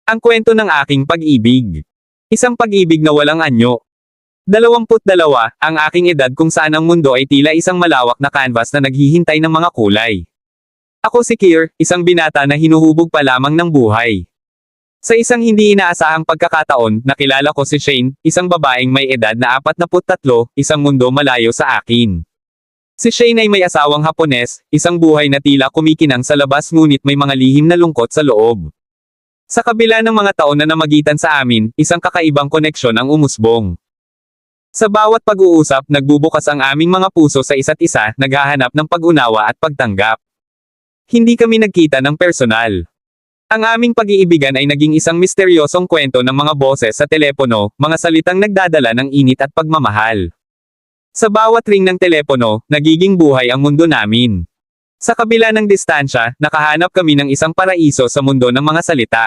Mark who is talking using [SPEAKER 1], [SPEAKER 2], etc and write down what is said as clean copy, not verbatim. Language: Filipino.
[SPEAKER 1] Ang kwento ng aking pag-ibig. Isang pag-ibig na walang anyo. 22, ang aking edad kung saan ang mundo ay tila isang malawak na canvas na naghihintay ng mga kulay. Ako si Kier, isang binata na hinuhubog pa lamang ng buhay. Sa isang hindi inaasahang pagkakataon, nakilala ko si Shane, isang babaeng may edad na 43, isang mundo malayo sa akin. Si Shane ay may asawang Hapones, isang buhay na tila kumikinang sa labas ngunit may mga lihim na lungkot sa loob. Sa kabila ng mga taon na namagitan sa amin, isang kakaibang koneksyon ang umusbong. Sa bawat pag-uusap, nagbubukas ang aming mga puso sa isa't isa, naghahanap ng pag-unawa at pagtanggap. Hindi kami nagkita ng personal. Ang aming pag-iibigan ay naging isang misteryosong kwento ng mga boses sa telepono, mga salitang nagdadala ng init at pagmamahal. Sa bawat ring ng telepono, nagiging buhay ang mundo namin. Sa kabila ng distansya, nakahanap kami ng isang paraiso sa mundo ng mga salita.